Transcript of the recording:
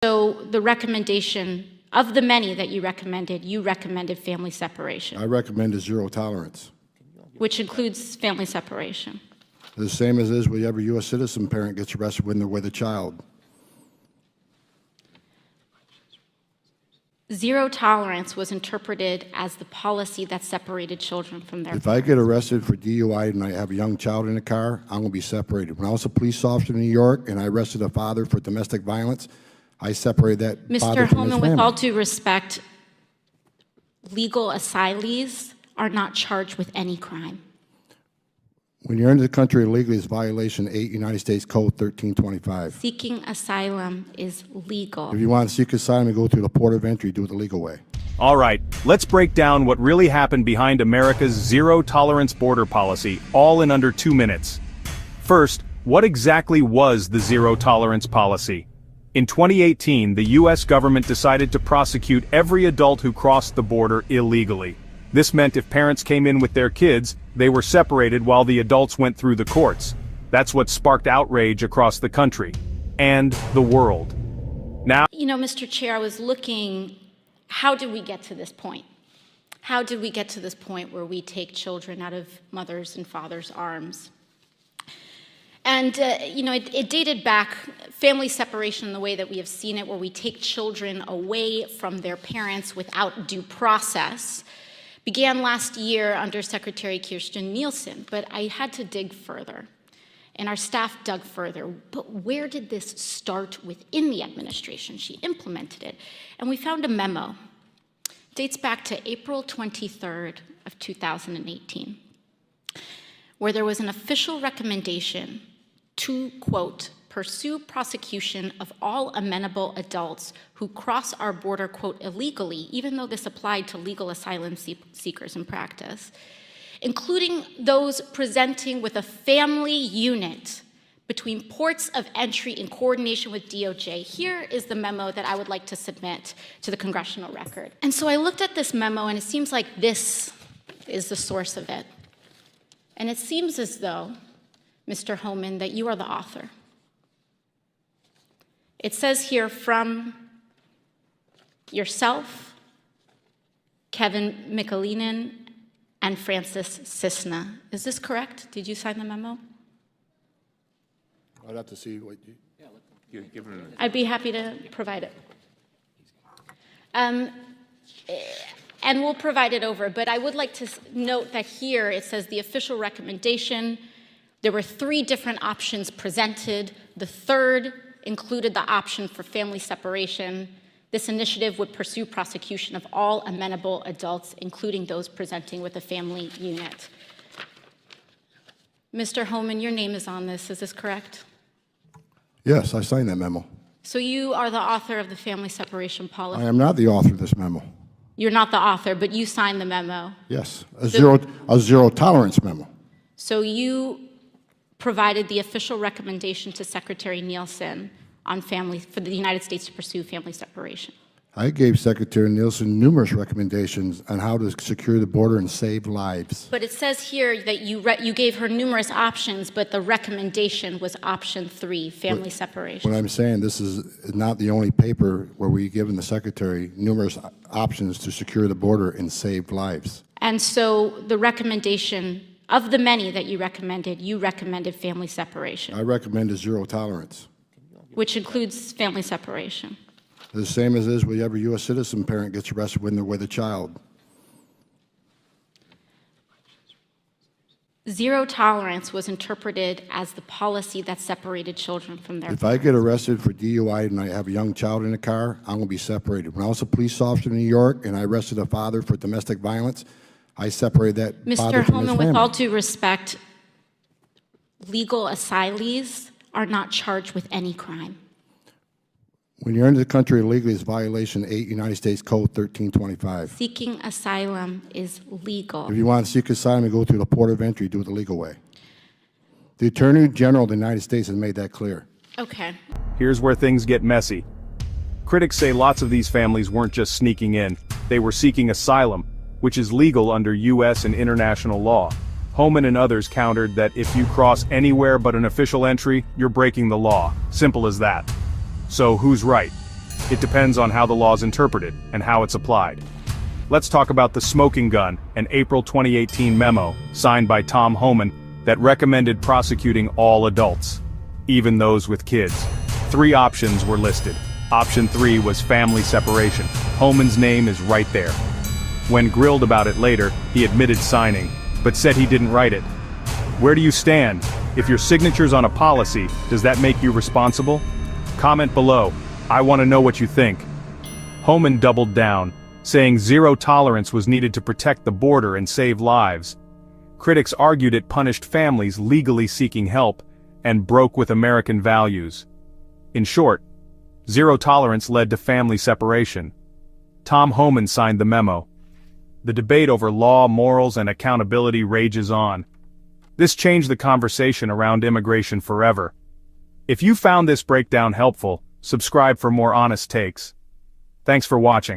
So the recommendation, of the many that you recommended family separation. I recommended zero tolerance. Which includes family separation. The same as is with every U.S. citizen parent gets arrested when they're with a child. Zero tolerance was interpreted as the policy that separated children from their If I get arrested for DUI and I have a young child in the car, I'm going to be separated. When I was a police officer in New York and I arrested a father for domestic violence, I separated that father from Mr. his Homan, family. with all due respect, legal asylees are not charged with any crime. When you're into the country illegally, it's violation 8 United States Code 1325. Seeking asylum is legal. If you want to seek asylum and go through the port of entry, do it the legal way. All right, let's break down what really happened behind America's zero-tolerance border policy, all in under 2 minutes. First, what exactly was the zero-tolerance policy? In 2018, the U.S. government decided to prosecute every adult who crossed the border illegally. This meant if parents came in with their kids, they were separated while the adults went through the courts. That's what sparked outrage across the country and the world. Now, You know, Mr. Chair, I was looking, how did we get to this point? How did we get to this point where we take children out of mothers' and fathers' arms? And, it dated back, family separation in the way that we have seen it, where we take children away from their parents without due process, began last year under Secretary Kirstjen Nielsen, but I had to dig further, and our staff dug further. But where did this start within the administration? She implemented it, and we found a memo. It dates back to April 23rd of 2018, where there was an official recommendation to, quote, pursue prosecution of all amenable adults who cross our border, quote, illegally, even though this applied to legal asylum seekers in practice, including those presenting with a family unit between ports of entry in coordination with DOJ. Here is the memo that I would like to submit to the congressional record. And so I looked at this memo, and it seems like this is the source of it. And it seems as though, Mr. Homan, that you are the author. It says here from yourself, Kevin Michalinen, and Francis Cisna. Is this correct? Did you sign the memo? I'd have to see what you... I'd be happy to provide it. And we'll provide it over, but I would like to note that here it says the official recommendation. There were 3 different options presented. The third included the option for family separation. This initiative would pursue prosecution of all amenable adults, including those presenting with a family unit. Mr. Homan, your name is on this. Is this correct? Yes, I signed that memo. So you are the author of the family separation policy? I am not the author of this memo. You're not the author, but you signed the memo. Yes, a zero tolerance memo. So you provided the official recommendation to Secretary Nielsen on for the United States to pursue family separation. I gave Secretary Nielsen numerous recommendations on how to secure the border and save lives. But it says here that you gave her numerous options, but the recommendation was option 3, family separation. What I'm saying, this is not the only paper where we've given the Secretary numerous options to secure the border and save lives. And so the recommendation, of the many that you recommended family separation. I recommended zero tolerance. Which includes family separation. The same as is with every U.S. citizen parent gets arrested when they're with a child. Zero tolerance was interpreted as the policy that separated children from their If I get arrested for DUI and I have a young child in the car, I'm going to be separated. When I was a police officer in New York and I arrested a father for domestic violence, I separated that father Mr. from his Homan, family. with all due respect, legal asylees are not charged with any crime. When you're into the country illegally, it's violation 8 United States Code 1325. Seeking asylum is legal. If you want to seek asylum and go through the port of entry, do it the legal way. The Attorney General of the United States has made that clear. Okay. here's where things get messy. Critics say lots of these families weren't just sneaking in, they were seeking asylum, which is legal under U.S. and international law. Homan and others countered that if you cross anywhere but an official entry, you're breaking the law. Simple as that. So who's right? It depends on how the law's interpreted and how it's applied. Let's talk about the smoking gun, an April 2018 memo, signed by Tom Homan, that recommended prosecuting all adults, even those with kids. 3 options were listed. Option 3 was family separation. Homan's name is right there. When grilled about it later, he admitted signing, but said he didn't write it. Where do you stand? If your signature's on a policy, does that make you responsible? Comment below. I want to know what you think. Homan doubled down, saying zero tolerance was needed to protect the border and save lives. Critics argued it punished families legally seeking help and broke with American values. In short, zero tolerance led to family separation. Tom Homan signed the memo. The debate over law, morals, and accountability rages on. This changed the conversation around immigration forever. If you found this breakdown helpful, subscribe for more honest takes. Thanks for watching.